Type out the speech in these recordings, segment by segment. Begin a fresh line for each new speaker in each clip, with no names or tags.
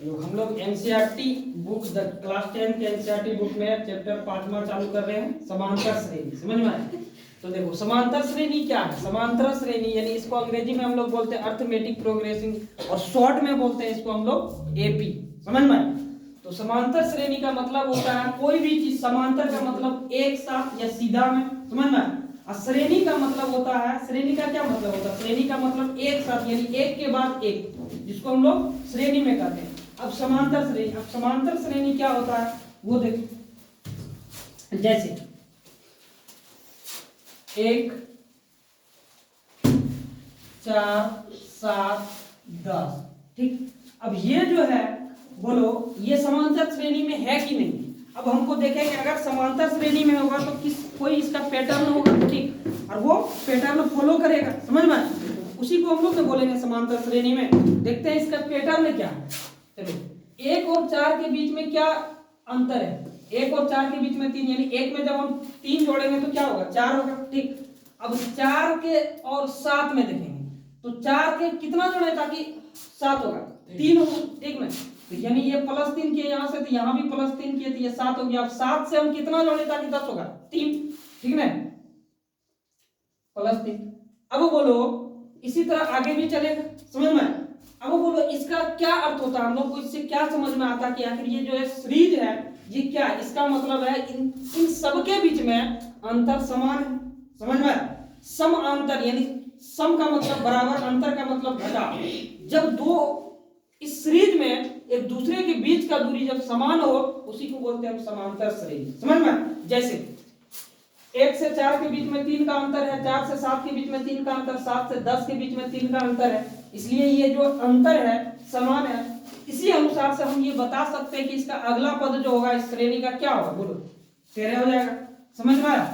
तो हम लोग एनसीईआरटी बुक द क्लास 10 के एनसीईआरटी बुक में चैप्टर 5वां चालू कर रहे हैं, समांतर श्रेणी। समझ में आया? तो देखो समांतर श्रेणी क्या है। समांतर श्रेणी यानी इसको अंग्रेजी में हम लोग बोलते हैं अर्थमेटिक प्रोग्रेसिंग, और शॉर्ट में बोलते हैं इसको हम लोग एपी। समझ में आया? तो समांतर श्रेणी का मतलब होता है कोई भी चीज, समांतर का मतलब एक साथ या सीधा में। समझ में आया? और श्रेणी का मतलब होता है, श्रेणी का क्या मतलब होता है? श्रेणी का मतलब एक साथ यानी एक के बाद एक, जिसको हम लोग श्रेणी में कहते हैं। अब समांतर श्रेणी, अब समांतर श्रेणी क्या होता है वो देखो। जैसे 1 4 7 10, ठीक। अब ये जो है बोलो ये समांतर श्रेणी में है कि नहीं। अब हमको देखेंगे अगर समांतर श्रेणी में होगा तो किस कोई इसका पैटर्न होगा, ठीक, और वो पैटर्न फॉलो करेगा। समझ में? उसी को हम लोग तो बोलेंगे समांतर श्रेणी में। देखते हैं इसका पैटर्न क्या है। चलो 1 और 4 के बीच में क्या अंतर है? 1 और 4 के बीच में 3, यानी 1 में जब हम 3 जोड़ेंगे तो क्या होगा? 4 होगा, ठीक। अब 4 के और 7 में देखेंगे तो 4 के कितना जोड़े ताकि 7 होगा? 3 होगा, ठीक ना। तो यानी ये +3 किए यहाँ से, तो यहाँ भी +3 किए तो ये 7 हो गया। अब 7 से हम कितना जोड़े ताकि 10 होगा? 3, ठीक ना, +3। अब बोलो इसी तरह आगे भी चलेगा। समझ में? अब बोलो इसका क्या अर्थ होता है, हम लोग को इससे क्या समझ में आता है कि आखिर ये जो है सीरीज है ये क्या है? इसका मतलब है इन सब के बीच में अंतर समान है। समझ में? सम अंतर यानी सम का मतलब बराबर, अंतर का मतलब घटा। जब दो इस सीरीज में एक दूसरे के बीच का दूरी जब समान हो उसी को बोलते हैं हम समांतर श्रेणी। समझ में? जैसे 1 से 4 के बीच में 3 का अंतर है, 4 से 7 के बीच में 3 का अंतर, 7 से 10 के बीच में 3 का अंतर है, इसलिए ये जो अंतर है समान है। इसी अनुसार से हम ये बता सकते हैं कि इसका अगला पद जो होगा इस श्रेणी का क्या होगा? बोलो 13 हो जाएगा। समझ में आया?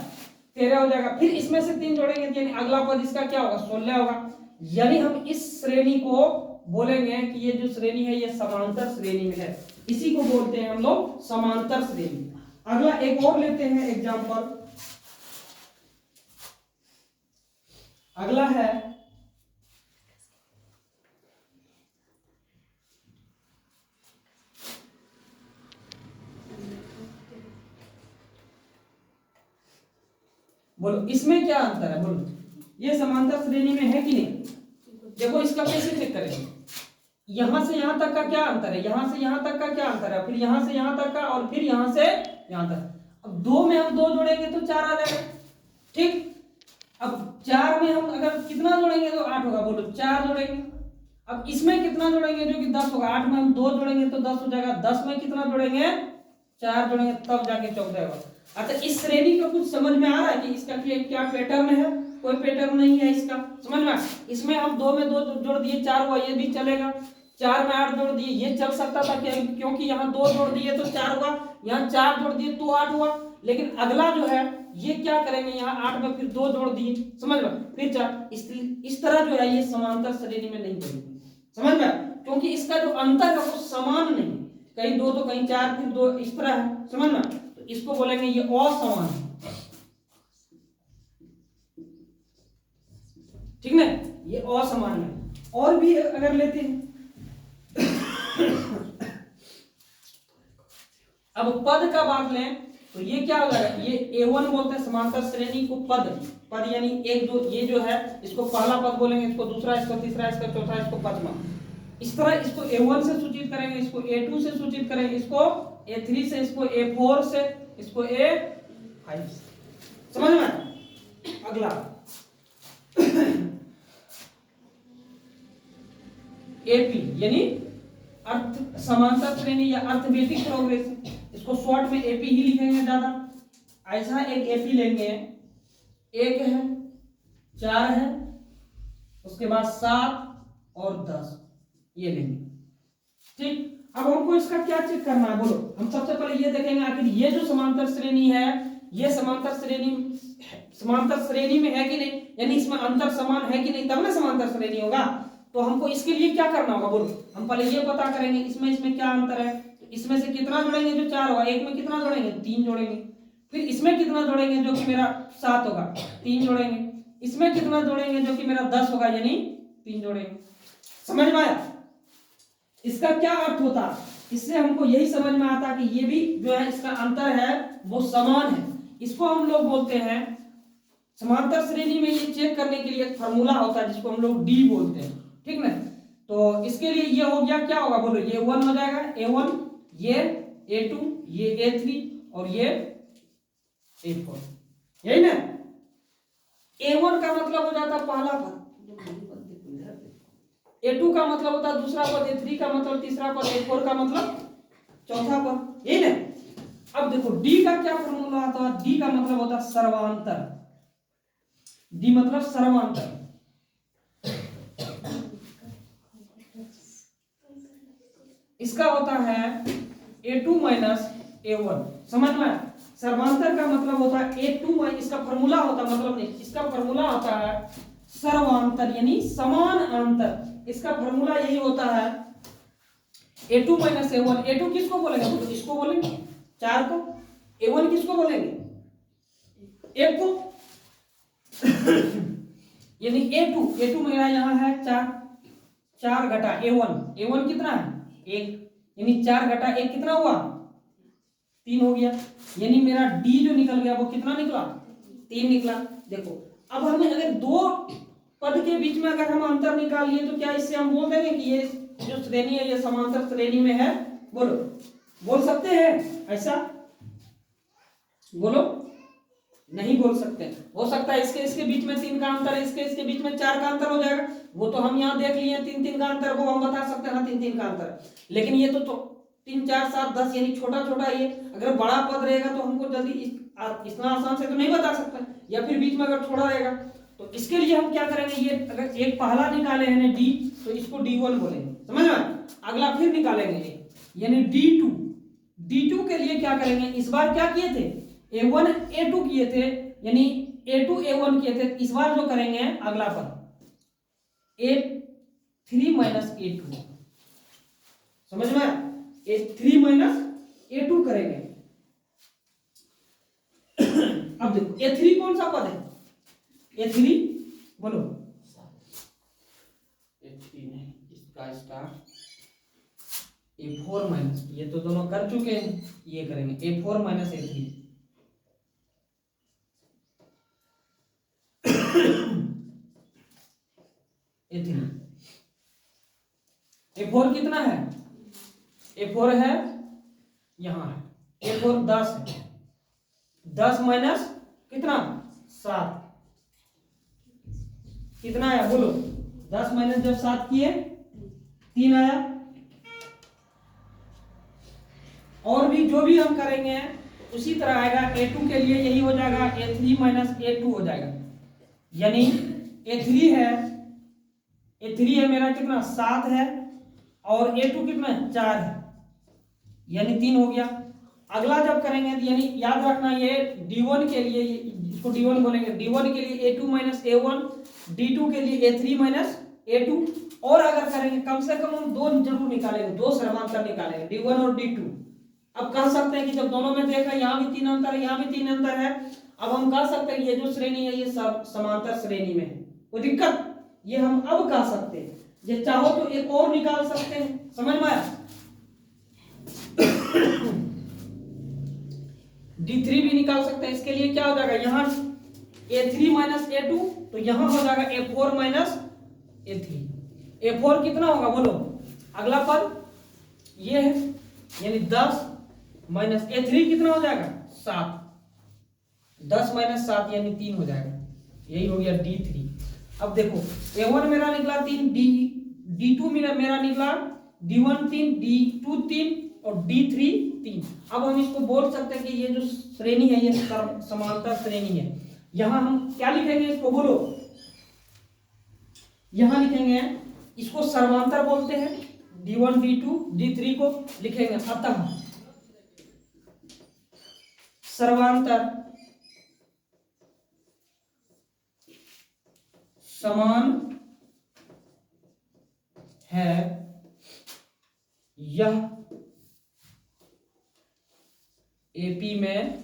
13 हो जाएगा। फिर इसमें से 3 जोड़ेंगे यानी अगला पद इसका क्या होगा? 16 होगा। यानी हम इस श्रेणी को बोलेंगे कि ये जो श्रेणी है ये समांतर श्रेणी में है। इसी को बोलते हैं हम लोग समांतर श्रेणी। अगला एक और लेते हैं एग्जांपल। अगला है बोलो इसमें क्या अंतर है? बोलो ये समांतर श्रेणी में है कि नहीं? देखो इसका कैसे चेक करेंगे। यहां से यहां तक का क्या अंतर है, यहां से यहां तक का क्या अंतर है, फिर यहां से यहां तक का, और फिर यहां से यहां तक। अब 2 में हम 2 जोड़ेंगे तो 4 आ जाएगा, ठीक। अब 4 में हम अगर कितना जोड़ेंगे तो 8 होगा। बोलो 4 जोड़ेंगे। अब इसमें कितना जोड़ेंगे जो कि 10 होगा। 8 में हम 2 जोड़ेंगे तो 10 हो जाएगा। 10 में कितना जोड़ेंगे? 4 जोड़ेंगे तब जाके 14 होगा। अच्छा इस श्रेणी का कुछ समझ में आ रहा है कि इसका क्या पैटर्न है? कोई पैटर्न नहीं है इसका। समझ में? इसमें हम 2 में 2 जोड़ दिए 4 हुआ, ये भी चलेगा। 4 में 8 जोड़ दिए ये चल सकता था क्या, क्योंकि यहाँ 2 जोड़ दिए तो 4 हुआ, यहाँ 4 जोड़ दिए तो 8 हुआ। लेकिन अगला जो है ये क्या करेंगे, यहाँ 8 में फिर 2 जोड़ दिए, समझ में, फिर 4। इस तरह जो है ये समांतर श्रेणी में नहीं बनेगी। समझ में? क्योंकि इसका जो अंतर है वो समान नहीं, कहीं 2 तो कहीं 4 फिर 2 इस तरह है। समझ में? तो इसको बोलेंगे ये असमान है, ठीक ना, ये असमान है। और भी अगर लेते हैं अब पद का बात लें तो ये क्या हो जाएगा? ये A1 बोलते हैं समांतर श्रेणी को पद। पद यानी 1 2, ये जो है इसको पहला पद बोलेंगे, इसको दूसरा, इसको तीसरा, इसको चौथा, इसको पांचवा। इस तरह इसको A1 से सूचित करेंगे, इसको A2 से सूचित करेंगे, इसको A3 से, इसको A4 से, इसको A5 से। समझ में? अगला AP यानी अर्थ समांतर श्रेणी या अर्थमेटिक प्रोग्रेशन, इसको शॉर्ट में AP ही लिखेंगे ज्यादा। ऐसा एक AP लेंगे, 1 है, 4 है, उसके बाद 7 और 10 ये लेंगे, ठीक। अब हमको इसका क्या चेक करना है? बोलो हम सबसे पहले ये देखेंगे आखिर ये जो समांतर श्रेणी है ये समांतर श्रेणी में है कि नहीं, यानी इसमें अंतर समान है कि नहीं, तब ना समांतर श्रेणी होगा। तो हमको इसके लिए क्या करना होगा? बोलो हम पहले ये पता करेंगे इसमें क्या अंतर है। तो इसमें से कितना जोड़ेंगे जो 4 होगा, 1 में कितना जोड़ेंगे? 3 जोड़ेंगे। फिर इसमें कितना जोड़ेंगे जो कि मेरा 7 होगा? 3 जोड़ेंगे। इसमें कितना जोड़ेंगे जो कि मेरा 10 होगा, यानी 3 जोड़ेंगे। समझ में आया? इसका क्या अर्थ होता, इससे हमको यही समझ में आता कि ये भी जो है इसका अंतर है वो समान है। इसको हम लोग बोलते हैं समांतर श्रेणी में ये चेक करने के लिए एक फार्मूला होता है जिसको हम लोग डी बोलते हैं, ठीक ना। तो इसके लिए ये हो गया, क्या होगा बोलो, ये 1 हो जाएगा A1, ये A2, ये A3 और ये A4, यही ना। A1 का मतलब हो जाता पहला पद, A2 का मतलब होता दूसरा पद, A3 का मतलब तीसरा पद, A4 का मतलब चौथा पद, यही ना। अब देखो D का क्या फॉर्मूला आता है, D का मतलब होता है सर्वांतर, D मतलब सर्वांतर। इसका होता है A2 माइनस A1, समझ में। सर्वांतर का मतलब होता है A2 माइनस, इसका फॉर्मूला होता है, मतलब नहीं, इसका फॉर्मूला होता है सर्वांतर यानी समान अंतर। इसका फॉर्मूला यही होता है A2 माइनस A1। A2 किसको बोलेंगे, तो इसको बोलेंगे 4 को। A1 किसको बोलेंगे, 1 को। यानी A2 मेरा यहाँ है 4 घटा A1 कितना है 1, यानी 4 घटा 1 कितना हुआ 3 हो गया। यानी मेरा D जो निकल गया वो कितना निकला 3 निकला। देखो अब हमें अगर दो पद के बीच में अगर हम अंतर निकाल लिए तो क्या इससे हम बोल देंगे कि ये जो श्रेणी है ये समांतर श्रेणी में है, बोलो, बोल सकते हैं ऐसा, बोलो, नहीं बोल सकते। हो सकता है इसके बीच में 3 का अंतर है, इसके बीच में 4 का अंतर हो जाएगा, वो तो हम यहाँ देख लिए 3 का अंतर, वो हम बता सकते हैं हाँ 3 का अंतर। लेकिन ये तो 3 4 7 10 यानी छोटा छोटा, ये अगर बड़ा पद रहेगा तो हमको जल्दी इतना आसान से तो नहीं बता सकते, या फिर बीच में अगर छोड़ा रहेगा तो इसके लिए हम क्या करेंगे, ये अगर एक पहला निकाले हैं D तो इसको D1 बोलेंगे, समझ में। अगला फिर निकालेंगे यानी D2 के लिए क्या करेंगे, इस बार क्या किए थे A1 A2 किए थे, यानी A2 A1 किए थे। इस बार जो करेंगे अगला पद A3 माइनस A2, समझ में, A3 माइनस A2 करेंगे। अब देखो A3 कौन सा पद है, A3 बोलो, A3 नहीं, इसका A4 माइनस, ये तो दोनों कर चुके हैं, ये करेंगे A4 माइनस A3। A4 कितना है, A4 है यहां है, A4 10 है, 10 माइनस कितना 7, कितना आया बोलो, 10 माइनस जब 7 किए 3 आया। और भी जो भी हम करेंगे उसी तरह आएगा। A2 के लिए यही हो जाएगा, A3 माइनस A2 हो जाएगा, यानी A3 है मेरा कितना 7 है, और A2 कितना 4 है, यानी 3 हो गया। अगला जब करेंगे तो यानी याद रखना ये D1 के लिए, इसको D1 बोलेंगे, D1 के लिए A2 माइनस A1, D2 के लिए A3 माइनस A2। और अगर करेंगे कम से कम हम 2 जरूर निकालेंगे, 2 सर्वांतर निकालेंगे D1 और D2। अब कह सकते हैं कि जब दोनों में देखा यहाँ भी 3 अंतर है, यहाँ भी 3 अंतर है, अब हम कह सकते हैं ये जो श्रेणी है ये सब समांतर श्रेणी में है, कोई दिक्कत, ये हम अब कह सकते हैं। ये चाहो तो एक और निकाल सकते हैं, समझ में आया। D3 भी निकाल सकते हैं, इसके लिए क्या हो जाएगा, यहाँ A3 माइनस A2, तो यहाँ हो जाएगा A4 माइनस A3। A4 कितना होगा बोलो, अगला पद ये है, यानी 10 माइनस A3 कितना हो जाएगा 7, 10 माइनस 7 यानी 3 हो जाएगा, यही हो गया D3। अब देखो A1 मेरा निकला 3, D2 मेरा निकला D1 3, D2 3 और D3 3। अब हम इसको बोल सकते हैं कि ये जो श्रेणी है ये समांतर श्रेणी है। यहां हम क्या लिखेंगे इसको बोलो, यहां लिखेंगे इसको सर्वांतर बोलते हैं, D1 D2 D3 को लिखेंगे। अतः सर्वांतर समान है, यह AP में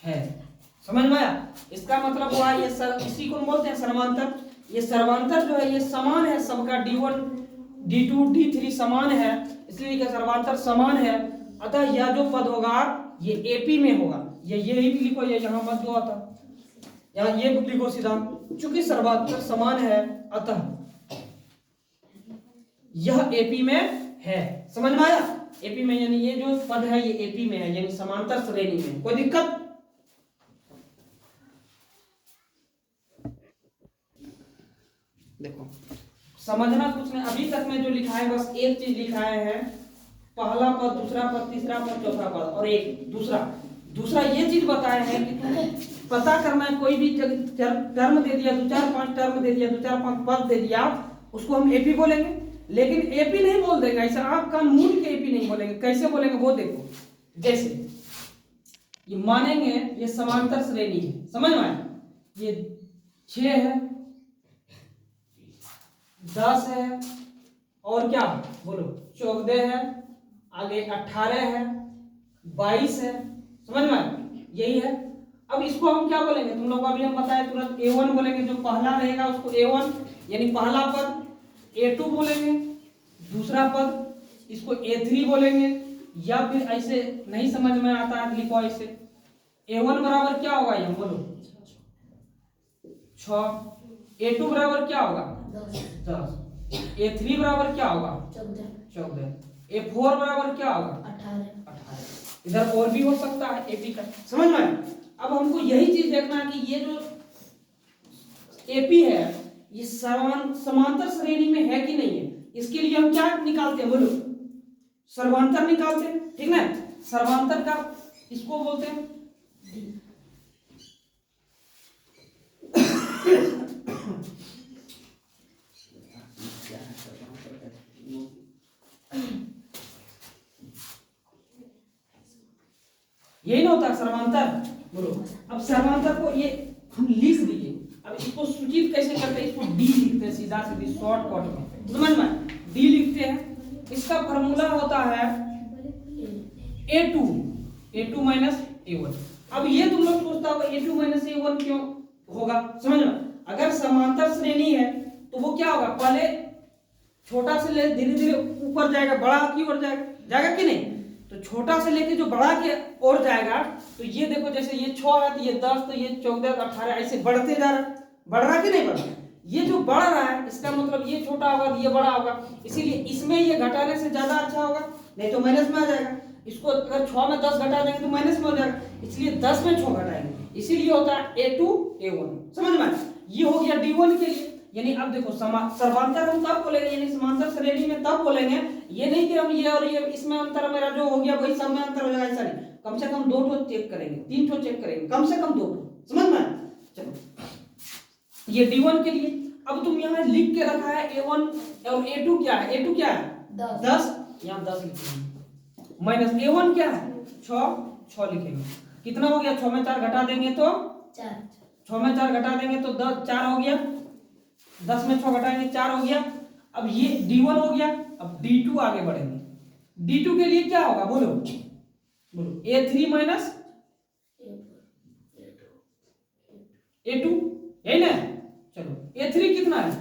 है, समझ में आया। इसका मतलब हुआ ये इसी को बोलते हैं समांतर। ये सर्वांतर जो है ये समान है सबका, D1 D2 D3 समान है, इसलिए क्या सर्वांतर समान है। अतः यह जो पद होगा ये AP में होगा। ये भी लिखो, ये यहाँ मत दो, अतः यहाँ ये लिखो सीधा, चूंकि सर्वांतर समान है अतः यह AP में है। समझ में आया? AP में यानी ये जो पद है ये AP में है, यानी समांतर श्रेणी में। कोई दिक्कत? देखो समझना कुछ नहीं, अभी तक में जो लिखा है बस एक चीज लिखा है, पहला पद, दूसरा पद, तीसरा पद, चौथा पद, और एक दूसरा ये चीज बताया है कि तुमको पता करना है, कोई भी टर्म दे दिया, 2-4-5 टर्म दे दिया, 2-4-5 पद दे दिया, उसको हम AP बोलेंगे। लेकिन AP नहीं बोल देगा ऐसा, आंख कान मूंद के AP नहीं बोलेंगे। कैसे बोलेंगे वो देखो, जैसे ये मानेंगे ये समांतर श्रेणी है, समझ में आया? ये 6 है, 10 है, और क्या बोलो 14 है, आगे 18 है, 22 है, समझ में आया? यही है। अब इसको हम क्या बोलेंगे, तुम लोग अभी हम बताए तुरंत A1 बोलेंगे, जो पहला रहेगा उसको A1 यानी पहला पद, A2 बोलेंगे दूसरा पद, इसको A3 बोलेंगे, या फिर ऐसे नहीं समझ में आता है लिखो ऐसे, A1 बराबर क्या होगा, ये बोलो 6, A2 बराबर क्या होगा 10, A3 बराबर क्या होगा 14, A4 बराबर क्या होगा 18। इधर और भी हो सकता है AP का, समझ में आया? अब हमको यही चीज देखना है कि ये जो AP है ये समांतर श्रेणी में है कि नहीं है। इसके लिए हम क्या निकालते हैं, बोलो सर्वांतर निकालते हैं, ठीक ना? सर्वांतर का इसको बोलते हैं यही ना होता सर्वांतर, बोलो। अब सर्वांतर को ये हम लिख दिए, अब इसको सूचित कैसे करते हैं, इसको D लिखते हैं, सीधा सीधी शॉर्टकट में, समझ में? D लिखते हैं, इसका फॉर्मूला होता है A2 माइनस A1। अब ये तुम लोग सोचता होगा A2 माइनस A1 क्यों होगा, समझ में? अगर समांतर श्रेणी है तो वो क्या होगा, पहले छोटा से ले धीरे धीरे ऊपर जाएगा, बड़ा की ओर जाएगा कि नहीं? तो छोटा से लेके जो बड़ा के ओर जाएगा, तो ये देखो जैसे ये 6 है तो ये 10, तो ये 14, 18 ऐसे बढ़ते जा रहा, बढ़ रहा कि नहीं बढ़ रहा? ये जो बढ़ रहा है इसका मतलब ये छोटा होगा ये बड़ा होगा, इसीलिए इसमें ये घटाने से ज्यादा अच्छा होगा, नहीं तो माइनस में आ जाएगा। इसको अगर 6 में 10 घटा देंगे तो माइनस में हो जाएगा, इसलिए 10 में 6 घटाएंगे, इसीलिए होता है A2 A1। समझ में? ये हो गया D1 के लिए। यानी अब देखो सर्वांतर हम तब बोलेंगे, यानी समांतर श्रेणी में तब बोलेंगे, ये नहीं कि हम ये और ये इसमें अंतर मेरा जो हो गया वही सब में अंतर हो जाएगा, ऐसा नहीं। कम से कम 2 ठो चेक करेंगे, 3 ठो चेक करेंगे, कम से कम 2 ठो, समझ में? चलो ये D1 के लिए। अब तुम यहाँ लिख के रखा है A1 और A2 क्या है, A2 क्या है 10, यहाँ 10 लिखेंगे, माइनस A1 क्या है 6 लिखेंगे। कितना हो गया, 6 में 4 घटा देंगे तो 4, 6 में 4 घटा देंगे तो 10, 4 हो गया, 10 में 6 घटाएंगे 4 हो गया। अब ये D1 हो गया, अब D2 आगे बढ़ेंगे। D2 के लिए क्या होगा, बोलो A3 माइनस A2, यही ना? चलो A3 कितना है,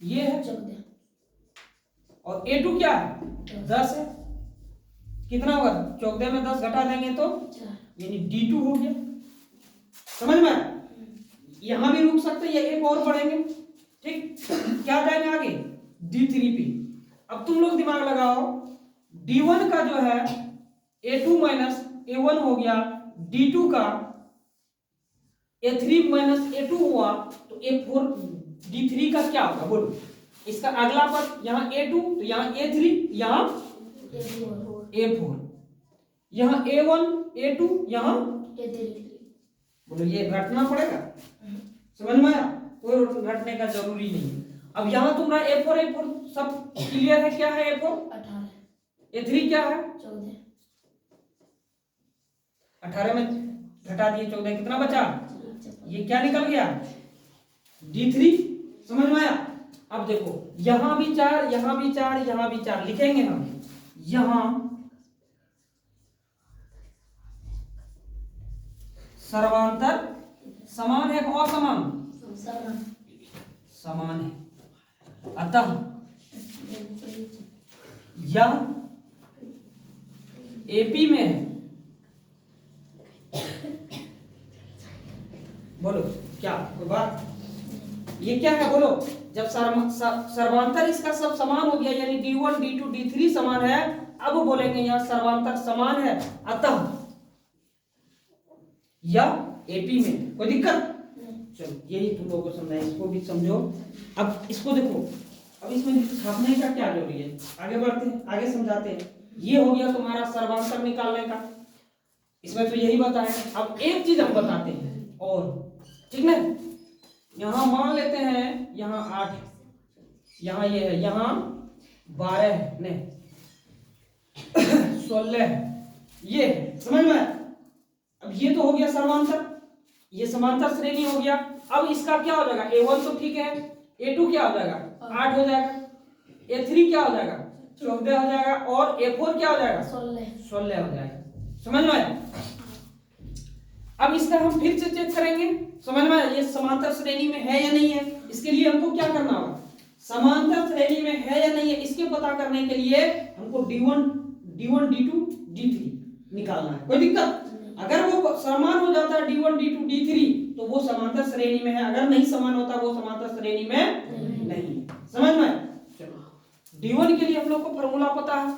ये है 14, और A2 क्या है 10 है, कितना होगा 14 में 10 घटा देंगे तो 4, यानी D2 हो गया। समझ में? यहां भी रुक सकते, ये एक और बढ़ेंगे, ठीक? क्या जाएंगे आगे D3 पे। अब तुम लोग दिमाग लगाओ, D1 का जो है A2 माइनस A1 हो गया, D2 का A3 माइनस A2 हुआ, तो A4 D3 का क्या होगा, बोलो? इसका अगला पद यहाँ A2, तो यहाँ A3, यहाँ A4, यहाँ A1 A2, यहाँ A3, बोलो ये घटना पड़ेगा, समझ में आया? कोई घटने का जरूरी नहीं है। अब यहाँ तुम्हारा A4 सब क्लियर है, क्या है A4 18, A3 क्या है 14, 18 में घटा दिए 14, कितना बचा, ये क्या निकल गया D3। समझ में आया? अब देखो यहां भी 4, यहां भी 4, यहां भी 4 लिखेंगे हम, यहां सर्वांतर समान है, असमान समान है। अतः यह एपी में है। बोलो क्या कोई बात? ये क्या है बोलो? जब सर्वांतर इसका सब समान हो गया, यानी D1 D2 D3 समान है, अब बोलेंगे यहां सर्वांतर समान है, अतः यह एपी में। कोई दिक्कत? चलो यही तुम लोगों को समझाए, इसको भी समझो। अब इसको देखो, अब इसमें छापने का क्या जरूरी है? आगे बढ़ते हैं, आगे समझाते हैं। ये हो गया तुम्हारा सर्वांतर निकालने का, इसमें तो यही बताया। अब एक चीज हम बताते हैं और, ठीक है? यहां मान लेते हैं यहां 8, यहां ये है, यहां 12 है, नहीं 16 है, ये समझ में? अब ये तो हो गया सर्वांतर, ये समांतर श्रेणी हो गया। अब इसका क्या हो जाएगा? A1 तो ठीक है, A2 क्या हो जाएगा? 8 हो जाएगा, A3 क्या हो जाएगा? 14 हो जाएगा, और A4 क्या हो जाएगा? 16 हो जाएगा। समझ में आया? अब इसका हम फिर से चेक करेंगे, समझ में आया? ये समांतर श्रेणी में है या नहीं है, इसके लिए हमको क्या करना होगा? समांतर श्रेणी में है या नहीं है, इसके पता करने के लिए हमको D1 D2 D3 निकालना है। कोई दिक्कत? अगर वो समान हो जाता है D1 D2 D3 तो वो समांतर श्रेणी में है, अगर नहीं समान होता वो समांतर श्रेणी में नहीं। समझ में? चलो D1 के लिए हम लोग को फॉर्मूला पता है,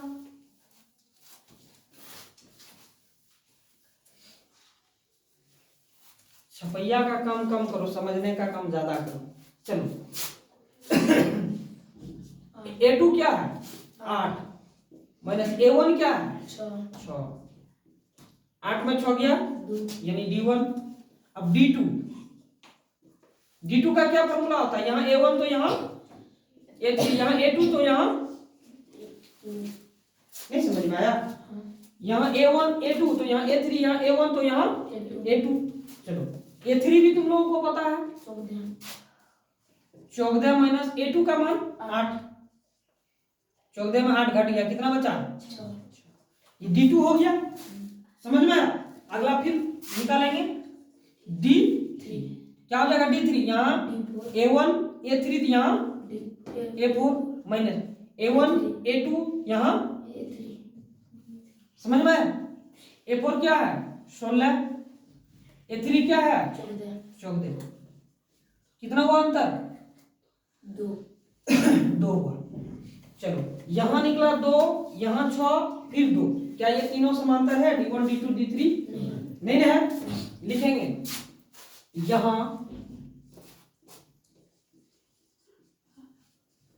छपैया का काम कम करो, समझने का काम ज्यादा करो। चलो A2 क्या है? 8 माइनस A1 क्या है? 6। 8 में 6 गया यानी D1। अब D2 का क्या फॉर्मूला होता है? यहाँ A1 तो यहाँ A3, यहाँ A2 तो यहाँ, नहीं समझ में आया? यहाँ A1 A2 तो यहाँ A3, यहाँ A1 तो यहाँ A2। चलो A3 भी तुम लोगों को पता है, 14 माइनस A2 का मान 8, 14 में 8 घट गया, कितना बचा? ये D2 हो गया। समझ में आया? अगला फिर निकालेंगे D3, क्या हो जाएगा? D3 यहाँ A1 A3 यहाँ A4 माइनस A1 A2 यहाँ A3। समझ में आया? A4 क्या है? 16, A3 क्या है? 14। कितना हुआ अंतर? 2 हुआ। चलो यहां निकला 2, यहां 6, फिर 2। क्या ये तीनों समांतर है? D1 D2 D3 नहीं है। लिखेंगे यहां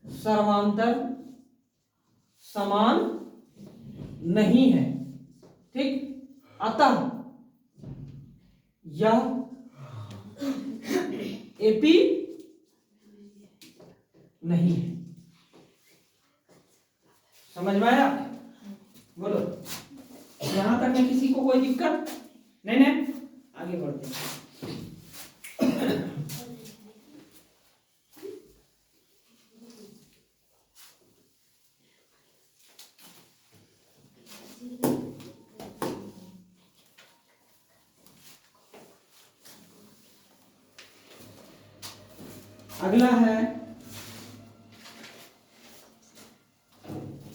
सर्वांतर समान नहीं है, ठीक? अतः यह एपी नहीं है। समझ में आया? बोलो यहां तक में किसी को कोई दिक्कत नहीं? आगे बढ़ते हैं। अगला है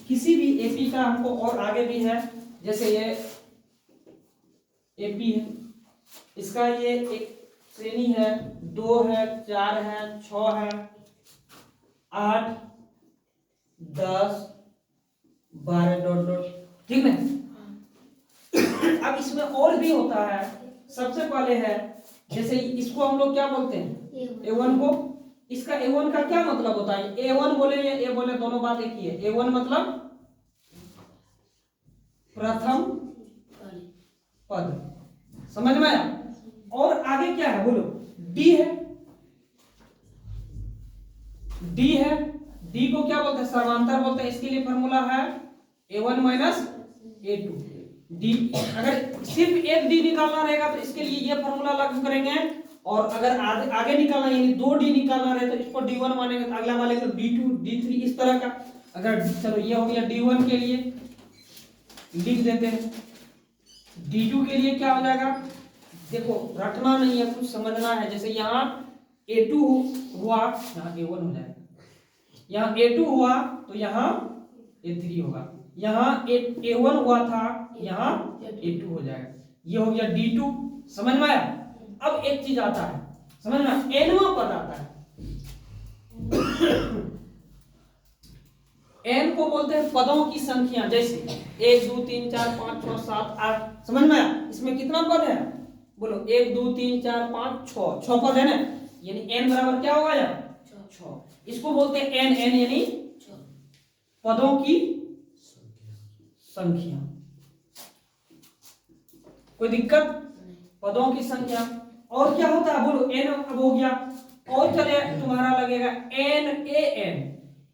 किसी भी एपी का, हमको और आगे भी है, जैसे ये एपी है, इसका ये एक श्रेणी है, 2 है, 4 है, 6 है, 8 10 12 डॉट डॉट, ठीक है? अब इसमें और भी होता है। सबसे पहले है, जैसे इसको हम लोग क्या बोलते हैं? A1 को। इसका A1 का क्या मतलब होता है? A1 बोले या A बोले दोनों बात एक ही है। A1 मतलब प्रथम पद। समझ में आया? और आगे क्या है बोलो? D है, D है, D को क्या बोलते हैं? सर्वांतर बोलते हैं। इसके लिए फॉर्मूला है A1 माइनस A2 D। अगर सिर्फ एक D निकालना रहेगा तो इसके लिए ये फॉर्मूला लागू करेंगे, और अगर आगे निकालना यानी 2D निकालना रहे तो इसको D1 मानेंगे, तो अगला मानेंगे तो D2 D3 इस तरह का। अगर चलो ये हो गया D1 के लिए, लिख देते हैं। D2 के लिए क्या हो जाएगा? देखो रटना नहीं है, कुछ समझना है। जैसे यहाँ A2 हुआ, यहाँ A1 हो जाएगा, यहाँ A2 हुआ तो यहाँ A3 होगा, यहाँ A1 हुआ था, यहाँ A2 हो जाएगा। ये हो गया D2। समझ में आया? अब एक चीज आता है समझ में, एनवा पद आता है। एन को बोलते हैं पदों की संख्या, जैसे 1 2 3 4 5 6 7 8। समझ में आया? इसमें कितना पद है बोलो? 1 2 3 4 5 6 पद है ना, यानी एन बराबर क्या होगा यार? 6। इसको बोलते हैं एन, एन यानी पदों की संख्या। कोई दिक्कत? पदों की संख्या। और क्या होता है बोलो? एन अब हो गया, और चले तुम्हारा लगेगा एन, ए एन।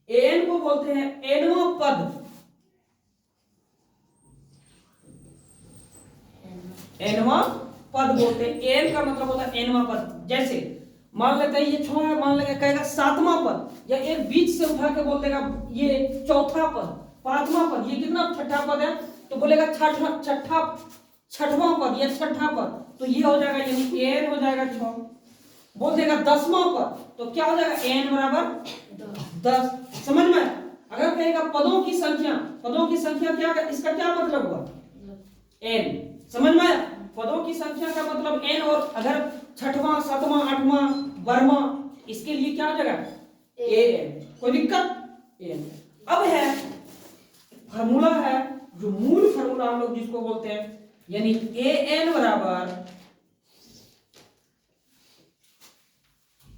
एन को बोलते हैं एनवा पद, एनवा पद बोलते हैं। एन का मतलब होता है एनवा पद। जैसे मान लेते हैं ये 6 है, मान लेगा कहेगा 7वां पद, या एक बीच से उठा के बोल देगा ये 4था पद, 5वां पद, ये कितना 6ठा पद है, तो बोलेगा 6ठवां पद या 6ठा पद, तो ये हो जाएगा यानी एन हो जाएगा 6। बोल देगा 10वां पद, तो क्या हो जाएगा? एन बराबर 10। समझ में? अगर कहेगा पदों की संख्या, पदों की संख्या क्या, इसका क्या मतलब हुआ? एन। समझ में? पदों की संख्या का मतलब एन, और अगर 6वां 7वां 8वां 12वां, इसके लिए क्या हो जाएगा? A N. कोई दिक्कत? एन। अब है फार्मूला है, जो मूल फार्मूला हम लोग जिसको बोलते हैं, यानी ए एन बराबर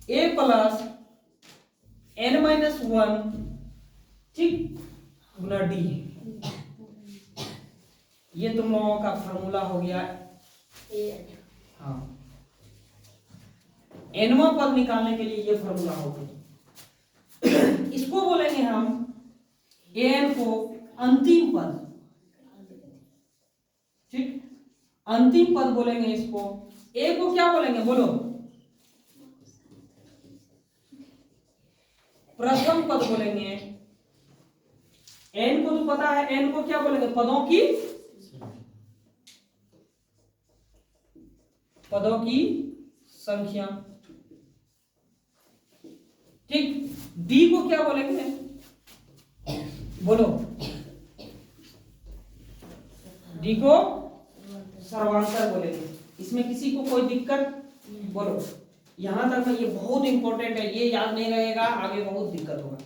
ए प्लस एन माइनस 1, ठीक, गुना डी। ये तुम लोगों का फार्मूला हो गया। हाँ, एनवा पद निकालने के लिए ये फार्मूला हो गया। इसको बोलेंगे हम एन को अंतिम पद, ठीक, अंतिम पद बोलेंगे इसको। ए को क्या बोलेंगे बोलो? प्रथम पद बोलेंगे। एन को तो पता है, एन को क्या बोलेंगे? पदों की संख्या, ठीक। डी को क्या बोलेंगे बोलो? डी को सर्वांतर बोलेंगे। इसमें किसी को कोई दिक्कत बोलो? यहां तक में ये बहुत इंपॉर्टेंट है, ये याद नहीं रहेगा आगे बहुत दिक्कत होगा।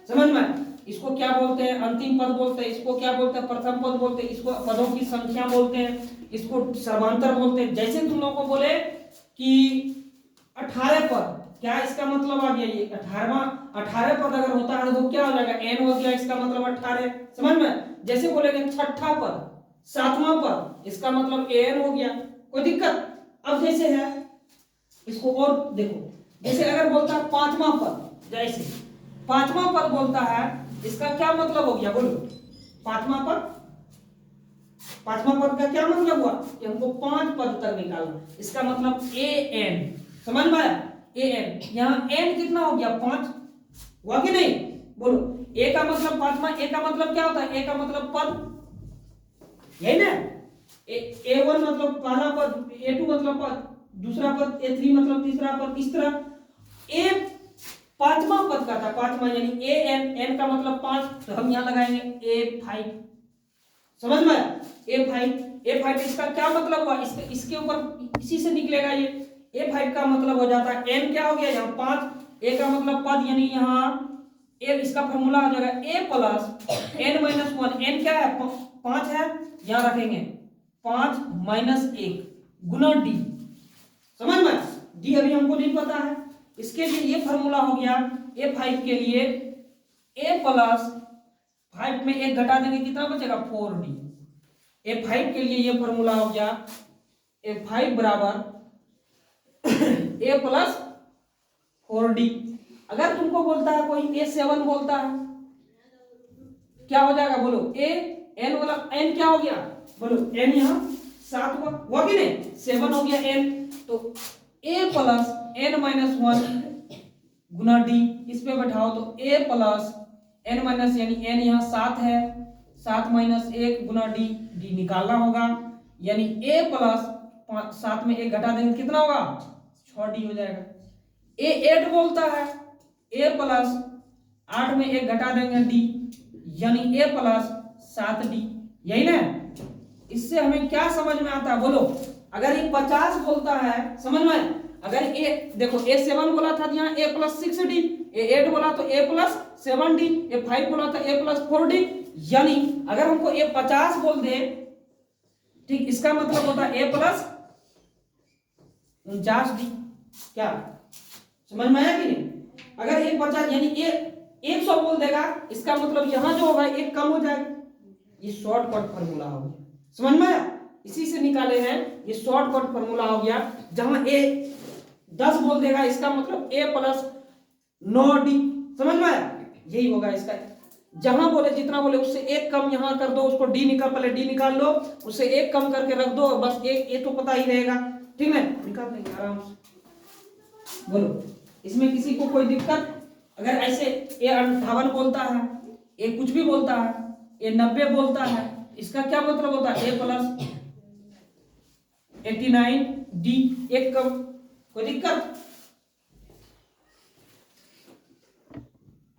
समझ में? इसको क्या बोलते हैं? अंतिम पद बोलते हैं। इसको क्या बोलते हैं? प्रथम पद बोलते हैं। इसको पदों की संख्या बोलते हैं। इसको सर्वांतर बोलते हैं। जैसे तुम लोगों को बोले कि 18 पद, क्या इसका मतलब आ गया? ये 18 पद अगर होता है तो क्या हो जाएगा? एन हो गया, इसका मतलब 18। समझ में? जैसे बोलेंगे 6ठा पद, 7वां पद, इसका मतलब एन हो गया। कोई दिक्कत? अब जैसे है इसको और देखो, जैसे अगर बोलता है 5वां पद, जैसे 5वां पद बोलता है, इसका क्या मतलब हो गया बोलो? 5वां पद, 5वां पद का क्या मतलब हुआ कि हमको 5 पद तक निकालना। इसका मतलब ए एन। समझ में आया? A N. यहाँ एन कितना हो गया? 5 हुआ कि नहीं बोलो? ए का मतलब 5वां, ए का मतलब क्या होता है? ए का मतलब पद, यही ना? A1 मतलब पहला पद, A2 मतलब पद दूसरा पद, A3 मतलब तीसरा पद। इस तरह ए 5वां पद का था, 5वां यानी ए एन, एन का मतलब 5, तो हम यहां लगाएंगे A5। समझ में आया? A5 इसका क्या मतलब हुआ? इसके ऊपर इसी से निकलेगा ये। A5 का मतलब हो जाता है n क्या हो गया यहाँ 5, a का मतलब पद, यानी यहाँ a, इसका फॉर्मूला हो जाएगा a plus n minus 1। n क्या है? 5 है, यहाँ रखेंगे 5 माइनस 1 गुना d। समझ में? d अभी हमको नहीं पता है, इसके लिए ये फॉर्मूला हो गया A5 के लिए a प्लस 5 में 1 घटा देंगे कितना बचेगा? 4d। A5 के लिए ये फॉर्मूला हो गया A5 बराबर a प्लस 4d। अगर तुमको बोलता है कोई A7 बोलता है, क्या हो जाएगा बोलो? a n वाला n क्या हो गया बोलो? n यहाँ 7 हुआ कि नहीं? 7 हो गया n, तो a plus n minus 1 Guna d, इस पे बैठाओ तो a प्लस n माइनस, यानी n यहाँ 7 है, 7 माइनस 1 गुना d, d निकालना होगा, यानी a प्लस 7 में 1 घटा देंगे कितना होगा? 6d हो जाएगा। ए 8 बोलता है, ए प्लस 8 में 1 घटा देंगे डी, यानी ए प्लस 7d, यही ना। इससे हमें क्या समझ में आता है बोलो? अगर ये 50 बोलता है, समझ में, अगर ए देखो ए 7 बोला था यहाँ ए प्लस 6d, ए 8 बोला तो ए प्लस 7d, ए 5 बोला तो ए प्लस 4d, यानी अगर हमको ए 50 बोल दे, ठीक, इसका मतलब होता है ए प्लस 49d। क्या समझ में आया कि नहीं? अगर ए 50 यानी ए 100 बोल देगा, इसका मतलब यहां जो होगा एक कम हो जाएगा। ये शॉर्टकट फार्मूला हो गया, समझ में आया? इसी से निकाले हैं, ये शॉर्टकट फार्मूला हो गया। जहां ए 10 बोल देगा, इसका मतलब ए प्लस 9d, समझ में आया? यही होगा इसका। जहां बोले जितना बोले उससे एक कम यहां कर दो, उसको डी निकाल, पहले डी निकाल लो, उससे एक कम करके रख दो, बस एक ये तो पता ही रहेगा, ठीक है, निकाल देंगे आराम से। बोलो इसमें किसी को कोई दिक्कत? अगर ऐसे ए 58 बोलता है, ए कुछ भी बोलता है, ए 90 बोलता है, इसका क्या मतलब होता है? ए प्लस 89d, एक कम, कोई दिक्कत?